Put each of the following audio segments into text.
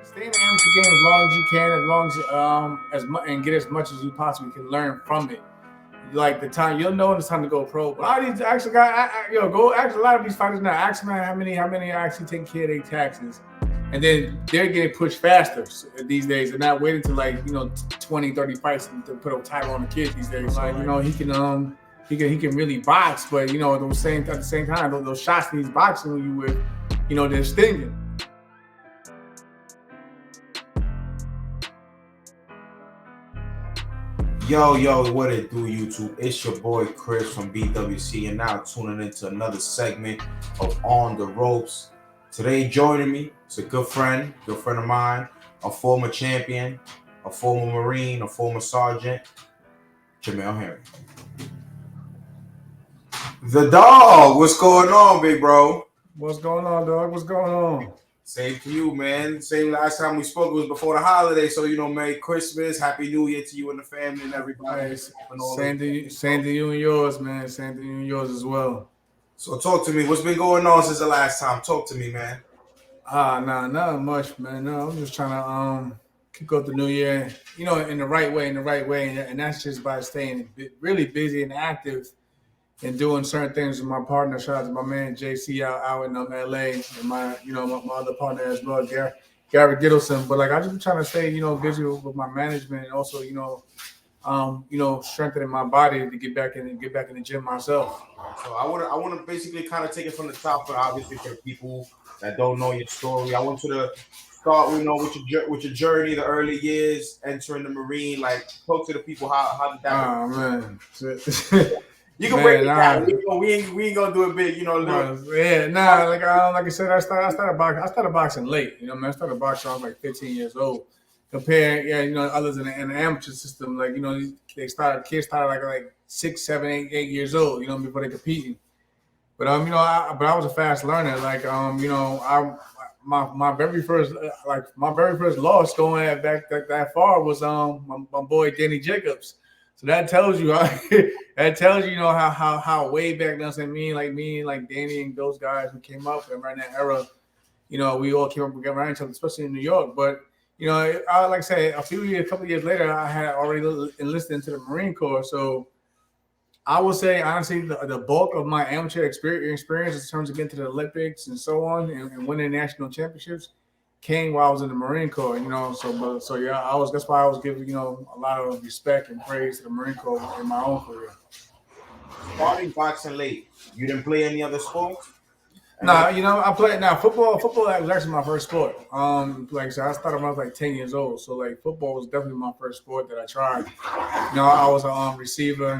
Stay in the amateur game as long as you can, as long as much and get as much as you possibly can learn from it. Like the time you'll know when it's time to go pro. But a lot of these actually got go ask a lot of these fighters now. Ask them how many are actually taking care of their taxes, and then they're getting pushed faster these days. They're not waiting to 20, 30 fights to put a title on the kid these days. So he can really box, but at the same time those shots he's boxing you with, they're stinging. Yo, what it do, YouTube? It's your boy Chris from BWC, and now tuning into another segment of On the Ropes. Today, joining me is a good friend of mine, a former champion, a former Marine, a former sergeant, Jamel Herring. The dog, what's going on, big bro? What's going on, dog? What's going on? Same to you, man. Same last time we spoke was before the holiday, so Merry Christmas, Happy New Year to you and the family and everybody. Hey, same to you and yours, man. Same to you and yours as well. So talk to me. What's been going on since the last time? Talk to me, man. Nah, not much, man. No, I'm just trying to kick off the new year, in the right way, and that's just by staying really busy and active and doing certain things with my partner. Shout out to my man JC out in LA, and my other partner as well, Gary Gittleson. But I just been trying to stay, busy with my management, and also, strengthening my body to get back in the gym myself. So I want to basically kind of take it from the top, but obviously for people that don't know your story, I want you to start, with your journey, the early years, entering the Marine. Like, talk to the people. How did that? Oh man. You can break it down. We ain't gonna do it big, Yeah, nah. Like I said, I started boxing late. I started boxing. I was like 15 years old. Compared, others in the amateur system, kids started like 6, 7, 8 years old. Before they competing. But but I was a fast learner. My very first loss going back that far was my boy Danny Jacobs. So that tells you how way back then. So me like Danny and those guys who came up and around that era, we all came up around each other, especially in New York. But I like I say, a couple of years later, I had already enlisted into the Marine Corps. So I would say honestly, the bulk of my amateur experience in terms of getting to the Olympics and so on and winning national championships came while I was in the Marine Corps. That's why I was giving a lot of respect and praise to the Marine Corps in my own career. Starting boxing late, you didn't play any other sports? Nah, I played football. Football was actually my first sport. Like I said, I started when I was like 10 years old. So football was definitely my first sport that I tried. I was a receiver,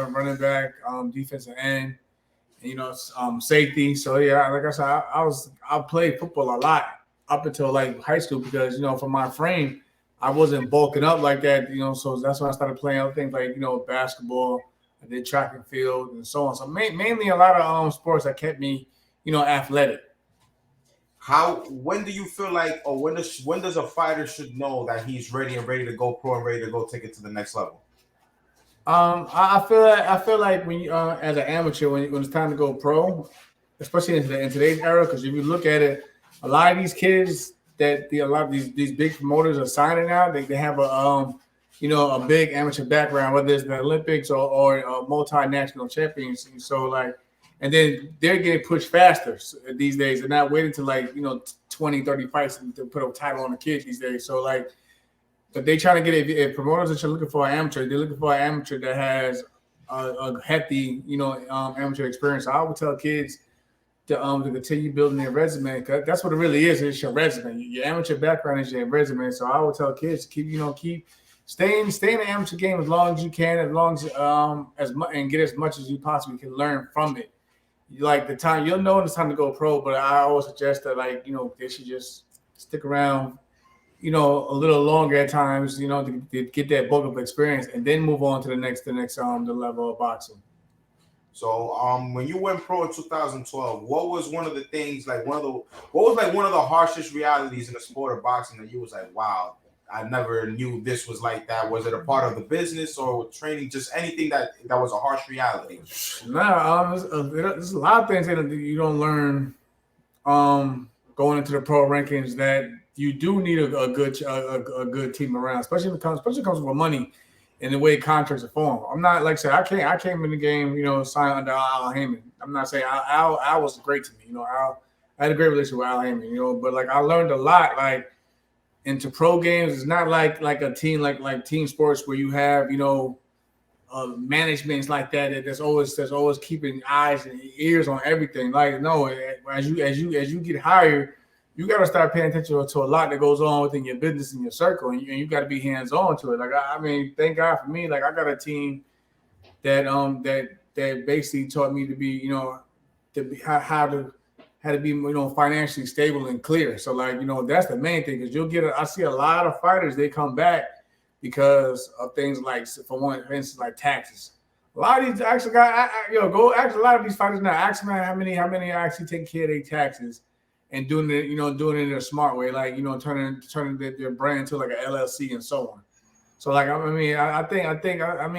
running back, defensive end, and, safety. So yeah, like I said, I played football a lot up until high school because for my frame, I wasn't bulking up like that. So that's when I started playing other things like basketball. I did track and field and so on. So mainly a lot of sports that kept me athletic. When do you feel like, or when does a fighter should know that he's ready to go pro and ready to go take it to the next level? I feel like when you as an amateur when it's time to go pro, especially in today's era, because if you look at it, a lot of these kids a lot of these big promoters are signing now, they have a big amateur background, whether it's the Olympics or multinational champions. So and then they're getting pushed faster these days. They're not waiting to 20, 30 fights to put a title on the kid these days. So but they trying to get if promoters that you're looking for an amateur, they're looking for an amateur that has a hefty, amateur experience. So I would tell kids to continue building their resume, because that's what it really is. It's your resume. Your amateur background is your resume. So I would tell kids to keep stay in the amateur game as long as you can, as long as much and get as much as you possibly can learn from it. Like the time you'll know when it's time to go pro, but I always suggest that they should just stick around, a little longer at times, to get that bulk of experience and then move on to the next the level of boxing. So when you went pro in 2012, what was one of the things what was one of the harshest realities in the sport of boxing that you was like, wow, I never knew this was like that? Was it a part of the business or training? Just anything that was a harsh reality? Nah, there's a lot of things that you don't learn going into the pro rankings that you do need a good team around, especially when it comes with money and the way contracts are formed. I'm not like I said, I came in the game, signed under Al Heyman. I'm not saying Al was great to me, Al. I had a great relationship with Al Heyman, but like I learned a lot, like into pro games. It's not like a team like team sports where you have managements like that that's always keeping eyes and ears on everything. Like no, as you get higher, you got to start paying attention to a lot that goes on within your business and your circle, and you got to be hands on to it. Like I mean, thank God for me. Like I got a team that basically taught me to be how to be financially stable and clear. So like that's the main thing, because I see a lot of fighters, they come back because of things like, for instance, like taxes. A lot of these actually go ask a lot of these fighters now. Ask them how many are actually taking care of their taxes and doing it in a smart way, like turning their brand into like an LLC and so on. So like I think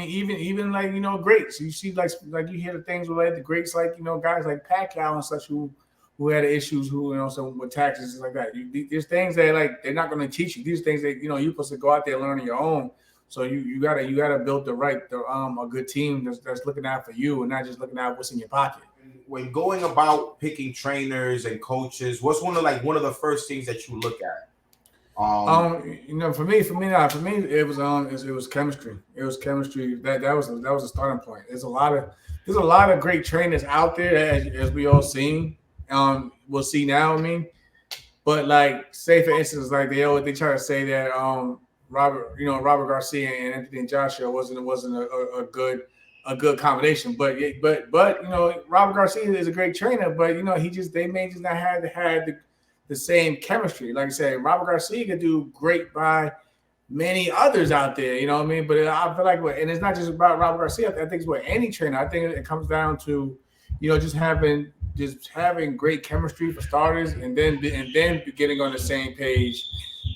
even like greats. You see like you hear the things with the greats, like guys like Pacquiao and such who had issues so with taxes and like that. There's things that like they're not going to teach you. These things that you're supposed to go out there and learn on your own. So you gotta build a good team that's looking out for you and not just looking out what's in your pocket. When going about picking trainers and coaches, what's one of the first things that you look at? For me, it was chemistry. It was chemistry. That was a starting point. There's a lot of great trainers out there, as we all seen. We'll see now. I mean, but like, say for instance, like they try to say that Robert Garcia and Anthony Joshua wasn't a good combination. But Robert Garcia is a great trainer, but they may just not have had the same chemistry. Like I said, Robert Garcia could do great by many others out there, you know what I mean? But I feel like, and it's not just about Robert Garcia. I think it's with any trainer. I think it comes down to, just having great chemistry for starters, and then getting on the same page.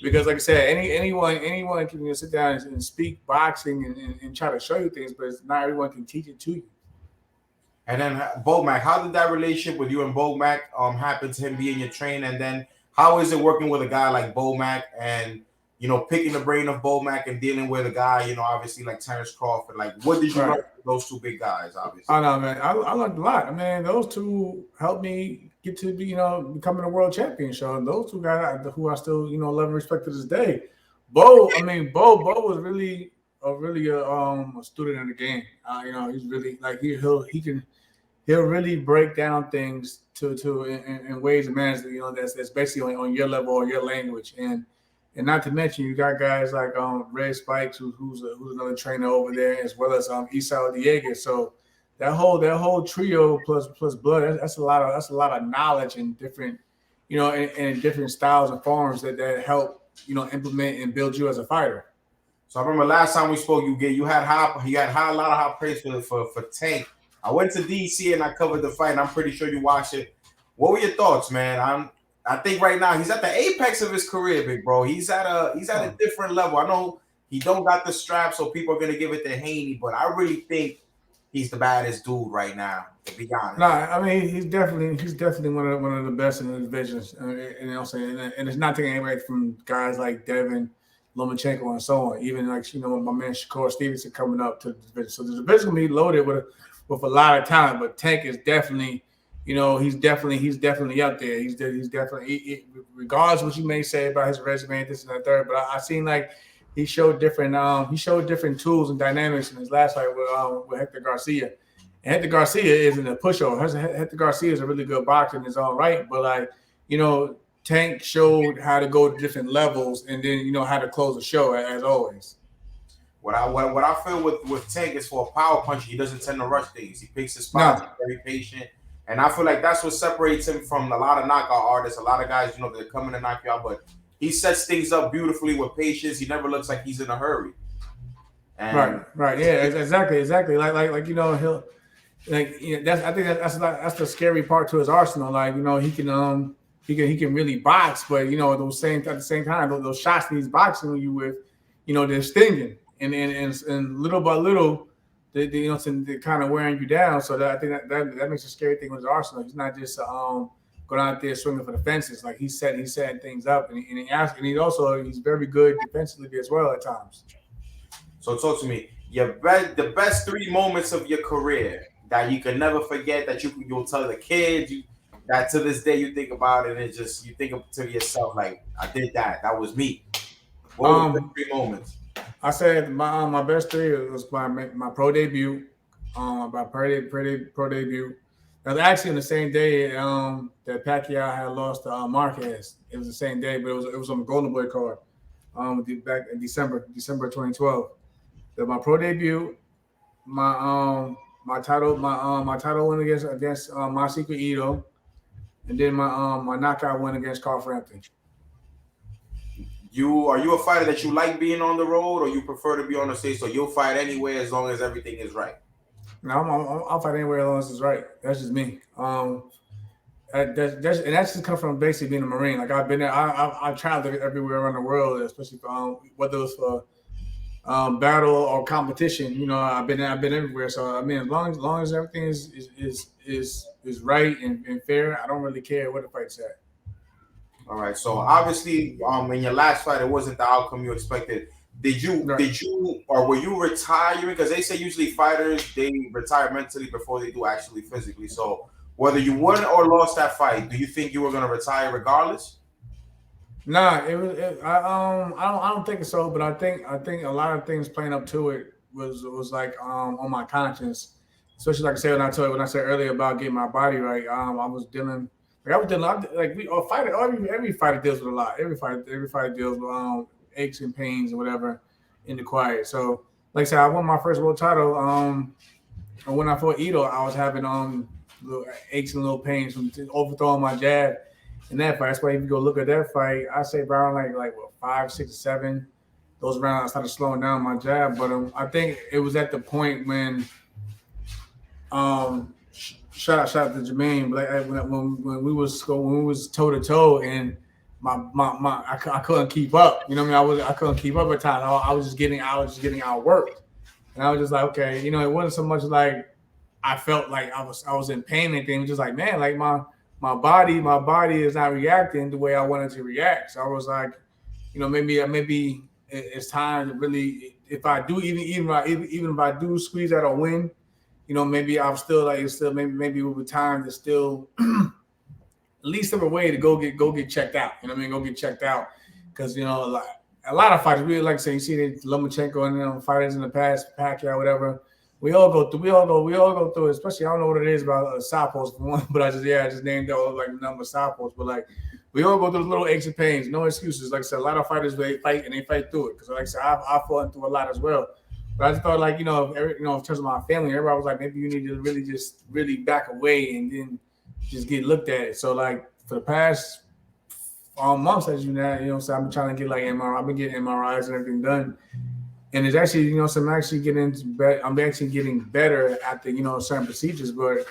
Because, like I said, anyone can sit down and speak boxing and try to show you things, but not everyone can teach it to you. And then Bomac, how did that relationship with you and Bomac happen to him being your trainer? And then how is it working with a guy like Bomac and picking the brain of Bomac and dealing with a guy, obviously like Terrence Crawford? Like, what did you learn from those two big guys, obviously? I know, man. I learned a lot. I mean, those two helped me get to be, becoming a world champion. So those two guys who I still, love and respect to this day. Bo was really a student in the game. He's really like he'll really break down things in ways and manners that, that's basically on your level or your language. And not to mention, you got guys like Red Spikes, who's another trainer over there, as well as Isao Diego. So that whole trio plus Blood, that's a lot of knowledge and different, and different styles and forms that help implement and build you as a fighter. So I remember last time we spoke, you had a lot of high praise for Tank. I went to DC and I covered the fight, and I'm pretty sure you watched it. What were your thoughts, man? I think right now he's at the apex of his career, big bro. He's at a different level. I know he don't got the strap, so people are gonna give it to Haney, but I really think he's the baddest dude right now, to be honest. No, I mean he's definitely one of the best in the divisions. And it's not taking away from guys like Devin, Lomachenko, and so on. Even like my man Shakur Stevenson coming up to the division. So the division gonna be loaded with a lot of talent. But Tank is definitely, he's definitely up there. He's definitely, regardless of what you may say about his resume, this and that third. But I seen like he showed different tools and dynamics in his last fight with Hector Garcia. And Hector Garcia isn't a pushover. Hector Garcia is a really good boxer in his own right. But like, Tank showed how to go to different levels, and then how to close the show as always. What I feel with Tank is, for a power puncher, he doesn't tend to rush things. He picks his spots, he's very patient. And I feel like that's what separates him from a lot of knockout artists. A lot of guys, they're coming to knock you out, but he sets things up beautifully with patience. He never looks like he's in a hurry. And right, yeah, exactly. Like he'll that's the scary part to his arsenal. Like he can really box, but at the same time those shots that he's boxing you with, they're stinging, and little by little. They're kind of wearing you down. So I think that makes a scary thing with his arsenal. He's not just going out there swinging for the fences. Like he's setting things up, and he's very good defensively as well at times. So talk to me. The best 3 moments of your career that you can never forget, that you'll tell the kids, that to this day you think about it, and you think to yourself like, I did that. That was me. What were the 3 moments? I said my best 3 was my pro debut. My pro debut. That was actually on the same day that Pacquiao had lost to Marquez. It was the same day, but it was on the Golden Boy card. Back in December 2012. My pro debut, my title win against Masahiro Ito, and then my knockout win against Carl Frampton. Are you a fighter that you like being on the road, or you prefer to be on the stage? So you'll fight anywhere as long as everything is right. No, I'll fight anywhere as long as it's right. That's just me. That's just come from basically being a Marine. Like I've been there, I've traveled everywhere around the world, especially whether it was for battle or competition. You know, I've been everywhere. So I mean, as long as everything is right and fair, I don't really care what the fight's at. All right. So obviously, in your last fight, it wasn't the outcome you expected. Did you, or were you retiring? Because they say usually fighters, they retire mentally before they do actually physically. So whether you won or lost that fight, do you think you were going to retire regardless? Nah, I don't think so. But I think a lot of things playing up to it was like on my conscience. Especially like I said when I said earlier about getting my body right. I was dealing. Every fighter deals with a lot. Every fighter deals with aches and pains and whatever in the quiet. So, like I said, I won my first world title. And when I fought Ito, I was having little aches and little pains from overthrowing my jab in that fight. That's why if you go look at that fight, I say around like 5, 6, 7. Those rounds I started slowing down my jab. But I think it was at the point when shout out to Jermaine, but when we was toe to toe and I couldn't keep up. You know what I mean? I couldn't keep up at times. I was just getting outworked, and I was just like, okay, you know, it wasn't so much like I felt like I was in pain and things. Just like, man, like my body is not reacting the way I wanted to react. So I was like, you know, maybe it's time to really, if I do even if I do squeeze out a win. You know, maybe I'm still maybe with time to still at least have a way to go get checked out. You know what I mean? Go get checked out because you know a lot of fighters really like say you see the Lomachenko and fighters in the past, Pacquiao, whatever. We all go through it. Especially I don't know what it is about southpaws for one, but I just named all like the number of southpaws. But like we all go through little aches and pains, no excuses. Like I said, a lot of fighters they fight through it because like I said, I fought through a lot as well. But I just thought, like, in terms of my family, everybody was like, maybe you need to really back away and then just get looked at it. So, like, for the past months, as so I've been trying to get like MRI. I've been getting MRIs and everything done, and it's actually, so I'm actually getting better after certain procedures. But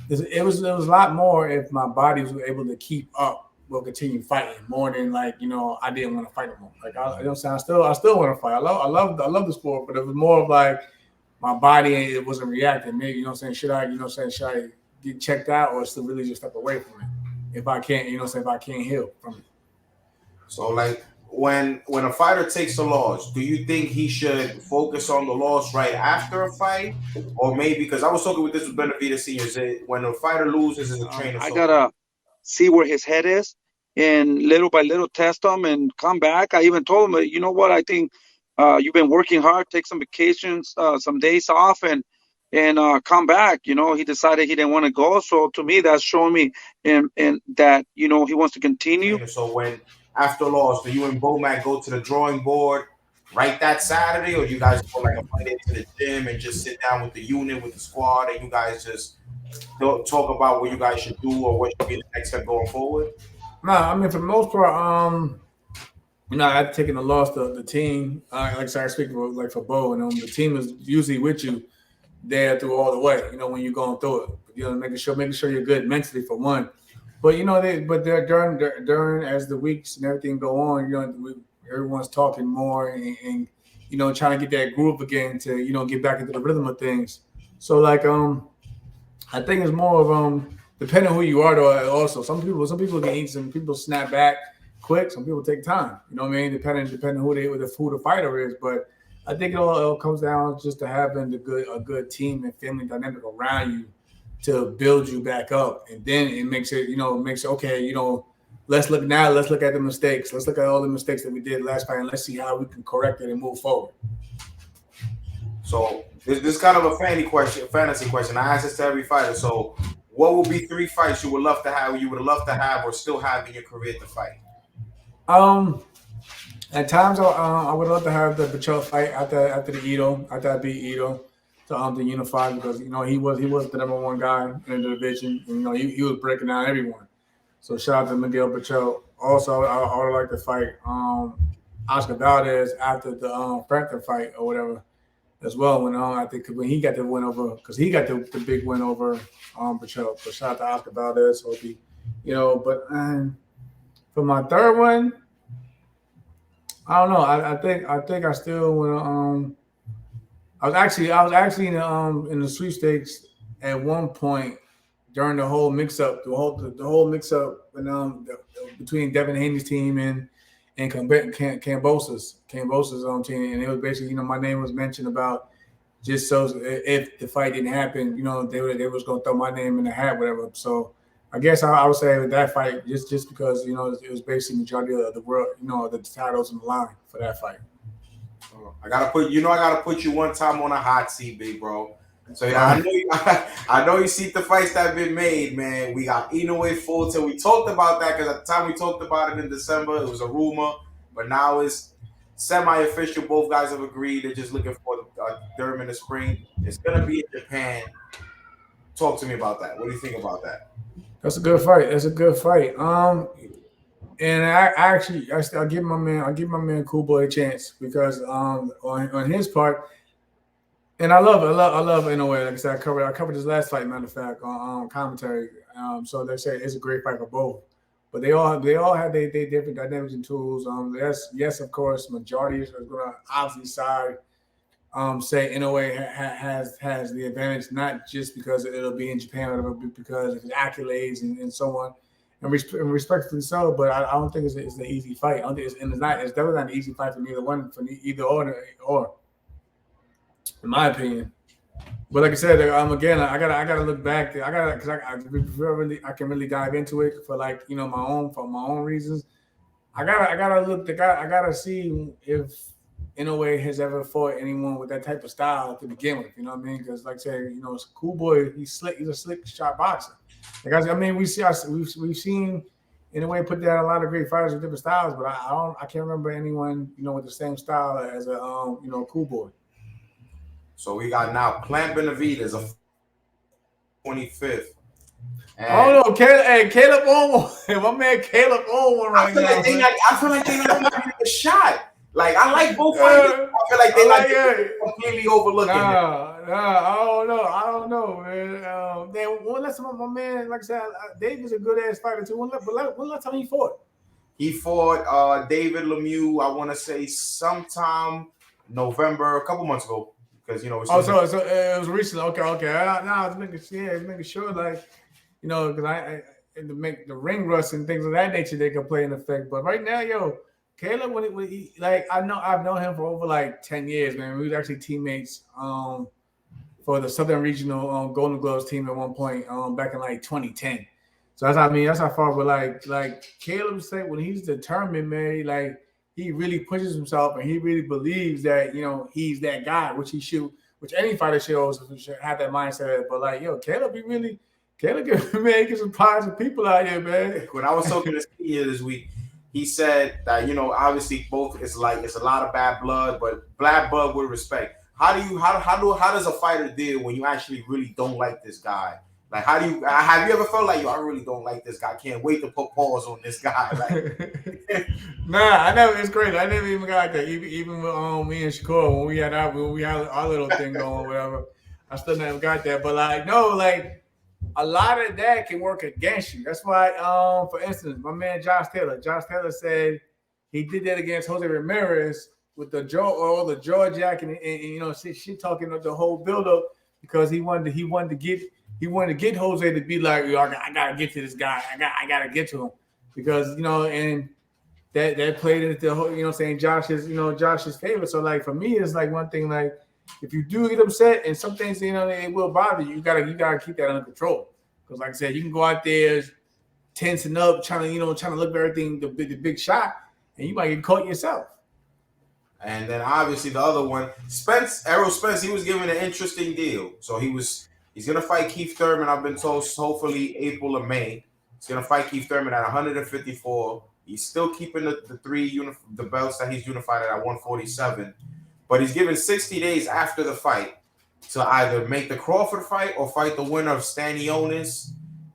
it was a lot more if my body was able to keep up. Will continue fighting more than like I didn't want to fight anymore. Like I still want to fight. I love the sport, but it was more of like my body it wasn't reacting. Maybe should I get checked out or still really just step away from it if I can't if I can't heal from it. So like when a fighter takes a loss, do you think he should focus on the loss right after a fight, or maybe because I was talking with Benavidez Senior, when a fighter loses as a trainer, I gotta see where his head is and little by little test him and come back. I even told him, you know what, I think you've been working hard, take some vacations, some days off and come back. He decided he didn't want to go. So to me, that's showing me and that, he wants to continue. So when after loss, do you and Bomac go to the drawing board right that Saturday, or do you guys go like a Monday to the gym and just sit down with the unit, with the squad, and you guys just talk about what you guys should do or what should be the next step going forward? No, I mean for the most part, I've taken the loss to the team. Like I said, I speak for Bo, and the team is usually with you there through all the way. When you're going through it, making sure you're good mentally for one. But they're during as the weeks and everything go on, everyone's talking more and trying to get that groove again to get back into the rhythm of things. So like I think it's more of depending on who you are, though. Also, some people can eat, some people snap back quick, some people take time. You know what I mean? Depending on who the fighter is, but I think it all comes down just to having a good team and family dynamic around you to build you back up, and then it makes it okay. Let's look at the mistakes. Let's look at all the mistakes that we did last fight, and let's see how we can correct it and move forward. So this is kind of a fantasy question. I ask this to every fighter. So, what would be 3 fights you would love to have, or still have in your career to fight? At times I would love to have the Pacho fight after I beat Ito to unify, because he was the number 1 guy in the division. And, he was breaking down everyone. So shout out to Miguel Pacho. Also, I would like to fight Oscar Valdez after the Frampton fight or whatever as well. When he got the win over, because he got the big win over Pacho. So shout out to Oscar Valdez. So but for my third one, I don't know. I think I still want to. I was actually in the sweepstakes at one point during the whole mix-up, between Devin Haney's team and Cambosa's team, and it was basically my name was mentioned about, just so if the fight didn't happen, they was gonna throw my name in the hat, whatever. So I guess I would say that fight, just because it was basically majority of the world, the titles in the line for that fight. I gotta put you one time on a hot seat, big bro. So I know you see the fights that have been made, man. We got Inoue Fulton. We talked about that because at the time we talked about it in December, it was a rumor, but now it's semi-official. Both guys have agreed. They're just looking for the Durham in the spring. It's gonna be in Japan. Talk to me about that. What do you think about that? That's a good fight. And I give my man Cool Boy a chance, because on his part, and I love Inoue. Like I said, I covered his last fight, matter of fact, on commentary. So they say it's a great fight for both, but they all have their different dynamics and tools. Yes, of course, majority is going to obviously side. Say Inoue has the advantage, not just because it'll be in Japan, but because of his accolades and so on, and respectfully so. But I don't think it's an easy fight. It's definitely not an easy fight for either or, in my opinion. But like I said, again, I gotta look back. Because I can really dive into it for my own reasons. I gotta see if Inoue has ever fought anyone with that type of style to begin with. You know what I mean? Because like I said, it's a Cool Boy. He's slick. He's a slick shot boxer. We've seen Inoue put down a lot of great fighters with different styles, but I can't remember anyone with the same style as a Cool Boy. So we got now Plant Benavidez, 25th. Oh no, Caleb on one. My man Caleb on one right now. I feel like they not giving a shot. Like, I like both fighters. I feel like they completely overlooking it. I don't know, man. One last time, my man, like I said, David's a good ass fighter too. When last time he fought? He fought David Lemieux, I want to say sometime November, a couple months ago. Because so it was recent. Okay. I was making sure, like, because I to make the ring rust and things of that nature, they could play an effect. But right now, Caleb, when he I've known him for over like 10 years, man. We was actually teammates for the Southern Regional Golden Gloves team at one point back in like 2010. So that's how far. But like Caleb said, when he's determined, man, like, he really pushes himself and he really believes that he's that guy, which any fighter should have that mindset. But Caleb can make some positive people out here, man. When I was talking to Steve here this week, he said that obviously both it's a lot of bad blood, but bad blood with respect. How does a fighter deal when you actually really don't like this guy? Like, have you ever felt like, I really don't like this guy, can't wait to put pause on this guy? Like, nah, I never. It's crazy. I never even got that. Even with me and Shakur, when we had our little thing going, whatever, I still never got that. But a lot of that can work against you. That's why, for instance, my man Josh Taylor said he did that against Jose Ramirez with the jaw jack and shit talking the whole buildup. because he wanted to get Jose to be like, yo, I gotta get to this guy. I gotta get to him because and that played into the whole, saying Josh's favor. So like for me, it's like one thing, like if you do get upset and some things it will bother you, you gotta keep that under control. Because like I said, you can go out there tensing up, trying to look for everything, the big shot, and you might get caught yourself. And then obviously the other one, Errol Spence, he was given an interesting deal. So he's gonna fight Keith Thurman. I've been told hopefully April or May. He's gonna fight Keith Thurman at 154. He's still keeping the belts that he's unified at 147, but he's given 60 days after the fight to either make the Crawford fight or fight the winner of Stanionis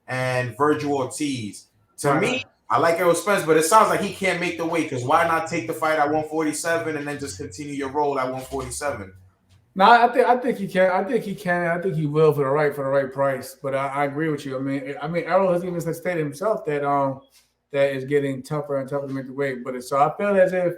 and Virgil Ortiz. To me, I like Errol Spence, but it sounds like he can't make the weight because why not take the fight at 147 and then just continue your role at 147? No, I think he can. I think he can. I think he will for the right price. But I agree with you. I mean, Errol has even stated himself that that is getting tougher and tougher to make the weight. But so I feel as if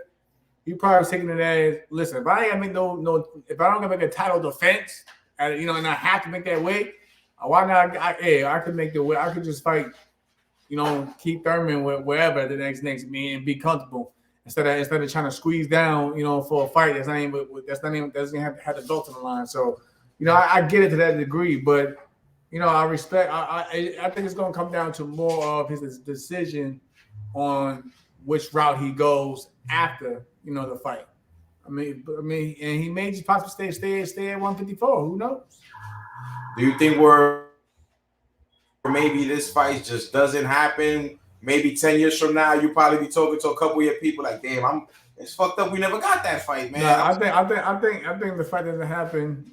he probably was taking it as, listen, if I ain't gonna make if I don't gonna make a title defense, and I have to make that weight, why not? I could make the weight. I could just fight, Keith Thurman wherever the next me and be comfortable instead of trying to squeeze down, for a fight that's not even doesn't have the belt on the line. So, I get it to that degree, but. I respect. I think it's going to come down to more of his decision on which route he goes after the fight. I mean, and he may just possibly stay at 154. Who knows? Do you think maybe this fight just doesn't happen? Maybe 10 years from now, you probably be talking to a couple of your people like, "Damn, it's fucked up. We never got that fight, man." No, I think the fight doesn't happen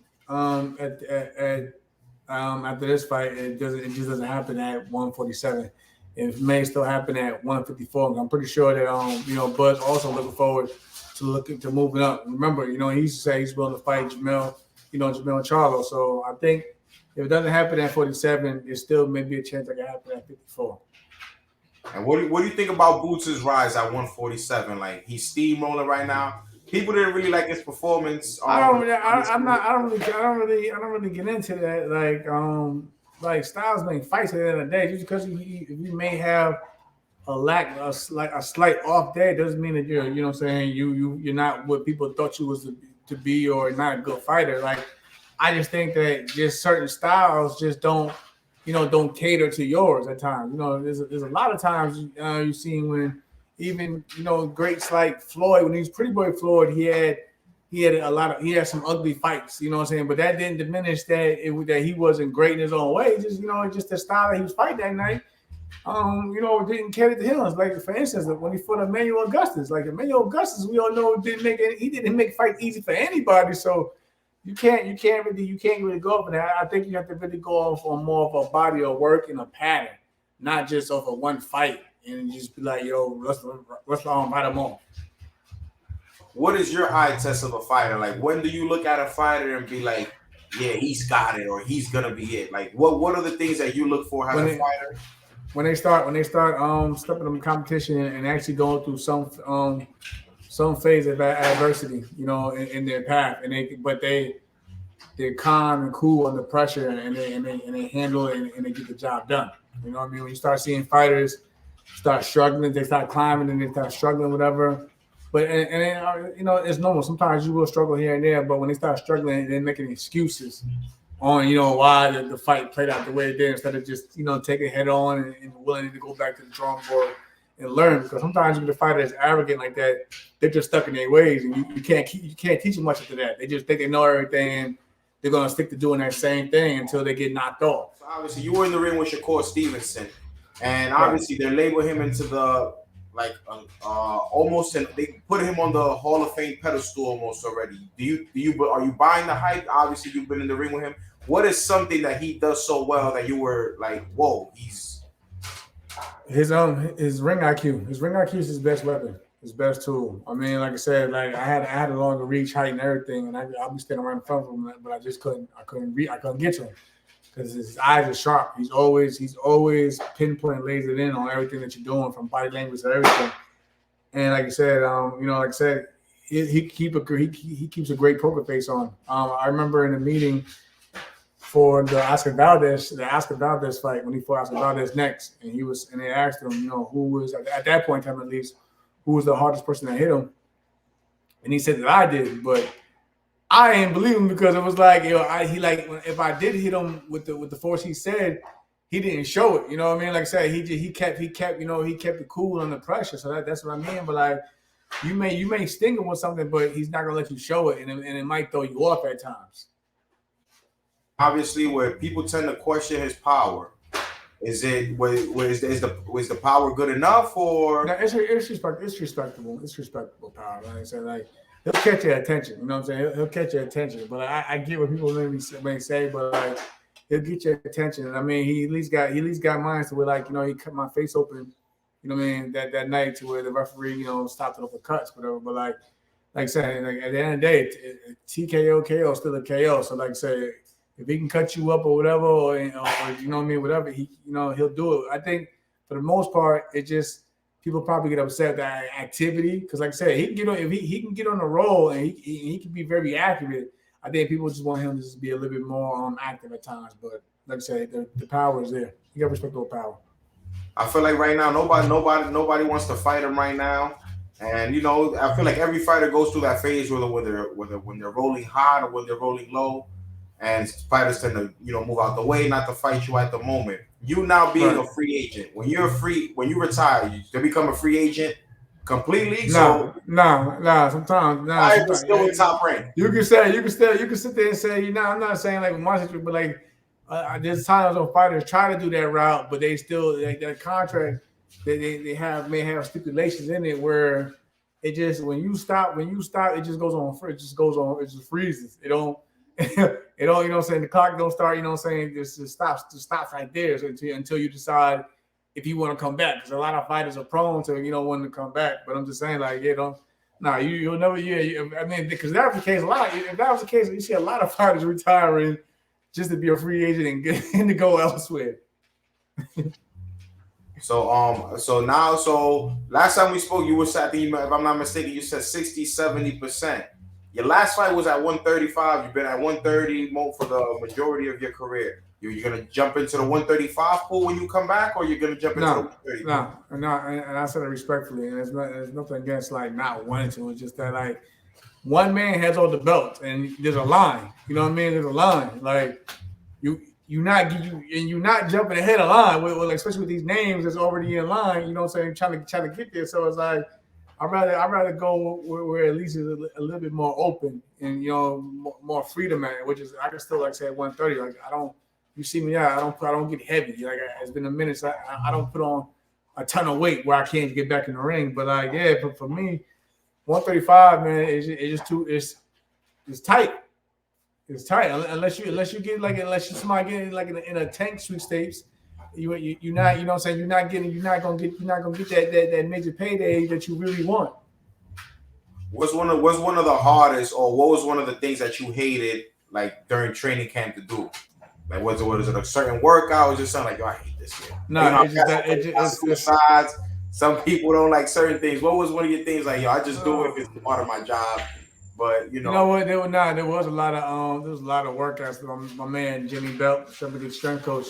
after this fight. It just doesn't happen at 147. It may still happen at 154. I'm pretty sure that Bud's also looking forward to moving up. Remember, he used to say he's willing to fight Jamel Charlo. So I think if it doesn't happen at 47, there's still maybe a chance it can happen at 54. And what do you think about Boots' rise at 147? Like he's steamrolling right now. People didn't really like his performance. I don't really get into that. Like Styles make fights at the end of the day. Just because you may have a slight off day doesn't mean that you're not what people thought you was to be or not a good fighter. Like I just think that just certain styles just don't cater to yours at times. There's a lot of times you've seen when. Even greats like Floyd, when he was Pretty Boy Floyd, he had some ugly fights, but that didn't diminish that he wasn't great in his own way. Just the style that he was fighting that night, didn't cater to him. Like for instance, when he fought Emmanuel Augustus, we all know he didn't make fight easy for anybody. So you can't really go off of that. I think you have to really go off on more of a body of work and a pattern, not just off of one fight. And just be like, let's fight them all. What is your eye test of a fighter? Like, when do you look at a fighter and be like, yeah, he's got it or he's gonna be it? Like, what are the things that you look for as a fighter? When they start stepping in the competition and actually going through some phase of adversity, in their path, they're calm and cool under pressure and they handle it and they get the job done. You know what I mean? When you start seeing fighters start struggling, they start climbing and they start struggling, whatever. But it's normal. Sometimes you will struggle here and there, but when they start struggling, they're making excuses on why the fight played out the way it did instead of just taking it head on and willing to go back to the drawing board and learn. Because sometimes when the fighter is arrogant like that, they're just stuck in their ways, and you can't teach them much after that. They just think they know everything, and they're gonna stick to doing that same thing until they get knocked off. So obviously, you were in the ring with Shakur Stevenson. And obviously, they label him into the almost, and they put him on the Hall of Fame pedestal almost already. Are you buying the hype? Obviously, you've been in the ring with him. What is something that he does so well that you were like, whoa, he's his ring IQ. His ring IQ is his best weapon, his best tool. I mean, like I said, like I had a longer reach, height, and everything, and I'll be standing right in front of him, but I just couldn't get to him. Because his eyes are sharp. He's always pinpoint, lasered in on everything that you're doing, from body language to everything. And like I said, he keeps a great poker face on. I remember in a meeting for the Oscar Valdez fight when he fought Oscar Valdez next, and they asked him, who was at that point in time at least, who was the hardest person that hit him, and he said that I did, but I ain't believe him because it was like, if I did hit him with the force he said, he didn't show it. You know what I mean? Like I said, he kept it cool under pressure. So that's what I mean. But like, you may sting him with something, but he's not gonna let you show it, and it might throw you off at times. Obviously, where people tend to question his power, is the power good enough, or no, it's respectable. It's respectable power. Like I said, like he'll catch your attention. You know what I'm saying? He'll catch your attention. But I get what people may say, but like he'll get your attention. And I mean, he at least got mine to where like he cut my face open. You know what I mean? That night to where the referee stopped it off the cuts, whatever. But like I said, like at the end of the day, TKO KO is still a KO. So like I said, if he can cut you up or whatever, or you know what I mean, whatever, he'll do it. I think for the most part, it just people probably get upset with that activity because, like I said, he can get on if he can get on the roll and he can be very accurate. I think people just want him to just be a little bit more active at times. But like I said, the power is there. He got respectable power. I feel like right now nobody wants to fight him right now. And I feel like every fighter goes through that phase whether when they're rolling hot or when they're rolling low. And fighters tend to, move out the way, not to fight you at the moment. You now being a free agent, when you retire, you become a free agent completely. No. Sometimes, sometimes still in top rank. You can sit there and say, I'm not saying like with my situation, but like there's times when fighters try to do that route, but they still like their contract. They may have stipulations in it where it just when you stop, it just goes on. It just freezes. It don't. The clock don't start, it just stops right there until you decide if you want to come back. Because a lot of fighters are prone to, wanting to come back. But I'm just saying, like, you'll never, I mean, because that was the case, if that was the case, you see a lot of fighters retiring just to be a free agent and to go elsewhere. So last time we spoke, you were at if I'm not mistaken, you said 60-70%. Your last fight was at 135. You've been at 130 for the majority of your career. You're going to jump into the 135 pool when you come back, or you're going to jump into the 130 pool? No, and I said it respectfully. And there's nothing against like not wanting to. It's just that like one man has all the belts, and there's a line. You know what I mean? There's a line. Like you're not jumping ahead of line with especially with these names that's already in line. You know what I'm saying? Trying to get there. So it's like. I'd rather go where at least it's a little bit more open and more freedom at it, which is I can still like say at 130. Like you see me out. I don't get heavy. Like it's been a minute. So I don't put on a ton of weight where I can't get back in the ring. But like for me, 135 man, it's tight. It's tight unless you somebody get like in a tank sweepstakes. You're not, you know what I'm saying? You're not gonna get that major payday that you really want. What's one of the hardest, or what was one of the things that you hated like during training camp to do? Like was it a certain workout, or just something like, I hate this shit? No, it's some people don't like certain things. What was one of your things like, I just do it if it's part of my job? But you know what? There was a lot of workouts. My man Jimmy Belt, somebody strength coach,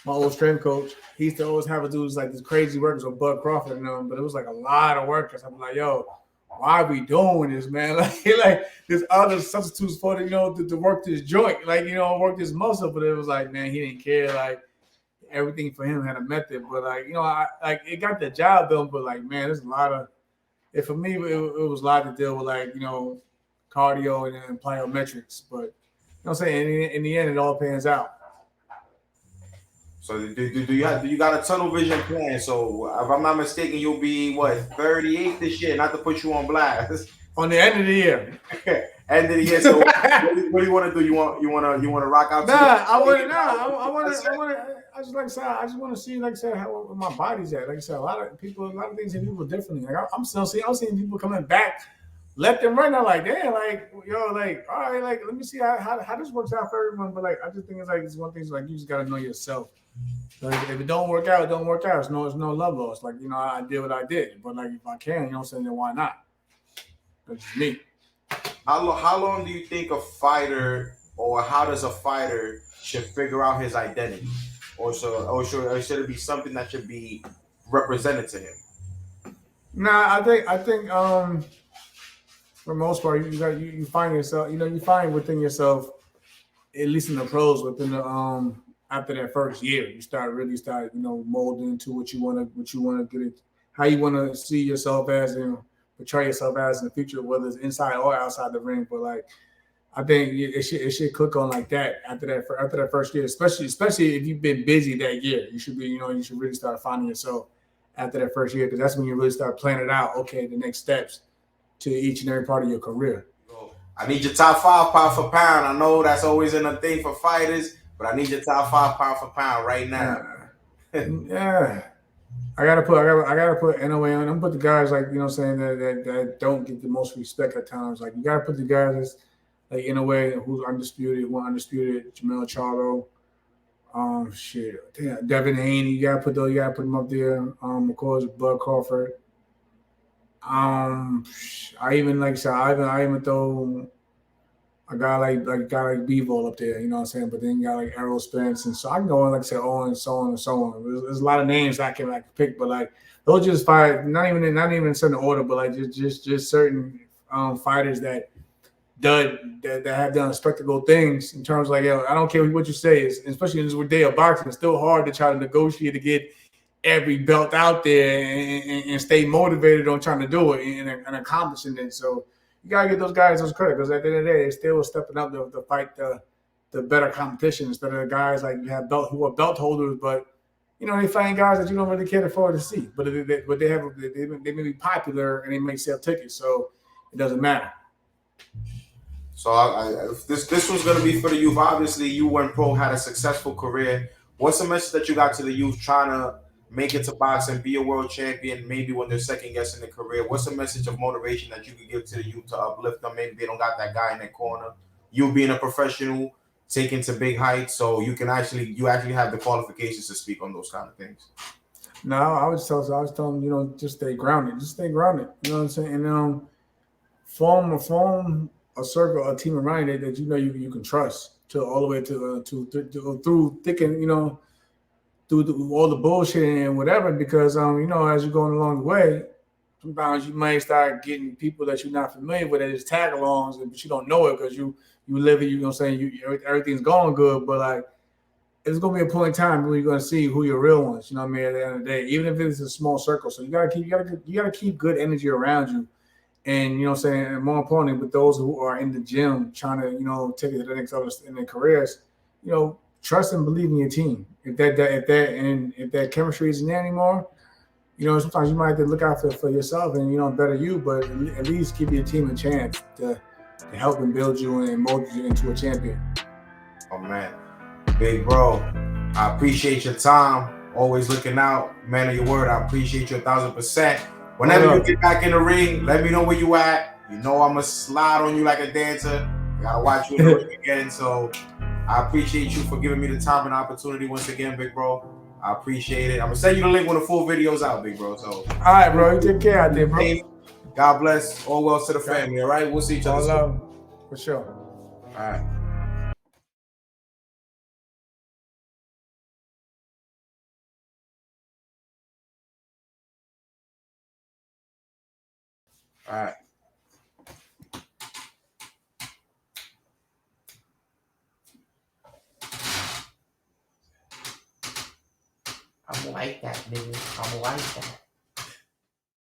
my old strength coach, he used to always have us do like this crazy workouts with Bud Crawford and them, but it was like a lot of workouts. I'm like, yo, why are we doing this, man? Like there's other substitutes for to work this joint, work this muscle. But it was like, man, he didn't care. Like everything for him had a method. But it got the job done. But like, man, there's a lot of. For me, it was a lot to deal with, cardio and plyometrics. But you know what I'm saying? In the end, it all pans out. So do you got a tunnel vision plan? So if I'm not mistaken, you'll be 38 this year. Not to put you on blast. On the end of the year. End of the year. So what do you want to do? You want to rock out? I just want to see, like I said, how my body's at. Like I said, a lot of things hit people differently. Like I'm seeing people coming back left and right. I'm like, damn, all right, let me see how this works out for everyone. But I just think it's one thing you just gotta know yourself. Like if it don't work out, it don't work out. It's no love lost. I did what I did. But if I can, I'm saying, then why not? That's just me. How long do you think a fighter or how does a fighter should figure out his identity, or should it be something that should be represented to him? Nah, I think for the most part you find yourself, you find within yourself, at least in the pros, within the after that first year, you start molding into what you wanna get it, how you wanna see yourself as and portray yourself as in the future, whether it's inside or outside the ring. But like I think it should click on like that after that first year, especially if you've been busy that year. You should really start finding yourself after that first year, because that's when you really start planning out, okay, the next steps to each and every part of your career. I need your top 5 pound for pound. I know that's always in a thing for fighters, but I need your top 5 pound for pound right now. Yeah. I gotta put NOA on. I'm put the guys like, that don't get the most respect at times. Like you gotta put the guys that's like NOA who's undisputed, Jamel Charlo, Devin Haney. You gotta put them up there. Of course, Bud Crawford. I even throw a guy like Bevo up there, you know what I'm saying? But then you got like Errol Spence, and so I can go on, like I said, on and so on and so on. There's a lot of names I can pick, but like those just fight, not even in certain order, but like just certain fighters that have done spectacle things in terms of like, I don't care what you say, especially in this day of boxing, it's still hard to try to negotiate to get every belt out there and stay motivated on trying to do it and accomplishing it. So you gotta give those guys those credit, because at the end of the day, they're still stepping up to fight the better competition instead of the guys like you have who are belt holders, but they fighting guys that you don't really care afford to see. But they may be popular and they may sell tickets, so it doesn't matter. So if this was going to be for the youth. Obviously, you went pro, had a successful career. What's the message that you got to the youth trying to make it to boxing, be a world champion, maybe when they're second guessing their career? What's the message of motivation that you could give to the youth to uplift them? Maybe they don't got that guy in their corner. You being a professional, taking to big heights, so you actually have the qualifications to speak on those kind of things. No, I was telling them, just stay grounded. You know what I'm saying? And form a circle, a team around it that you can trust to all the way to through thick and through all the bullshit and whatever, because as you're going along the way, sometimes you might start getting people that you're not familiar with that is tag-alongs, but you don't know it because you live it. Everything's going good, but like it's gonna be a point in time where you're gonna see who your real ones. You know what I mean? At the end of the day, even if it's a small circle, so you gotta keep good energy around you. And and more importantly, with those who are in the gym trying to take it to the next level in their careers, trust and believe in your team. If that chemistry isn't there anymore, sometimes you might have to look out for yourself and better you, but at least give your team a chance to help and build you and mold you into a champion. Oh man, big bro, I appreciate your time. Always looking out, man of your word. I appreciate you 1,000%. Whenever you get back in the ring, let me know where you at. I'ma slide on you like a dancer. I gotta watch you in the ring again. So I appreciate you for giving me the time and opportunity once again, big bro. I appreciate it. I'm gonna send you the link when the full video's out, big bro. So all right, bro. You take care out there, bro. God bless. All well to the family. All right, we'll see each other soon. For sure. All right. All right. I'm like that, nigga. I'm like that.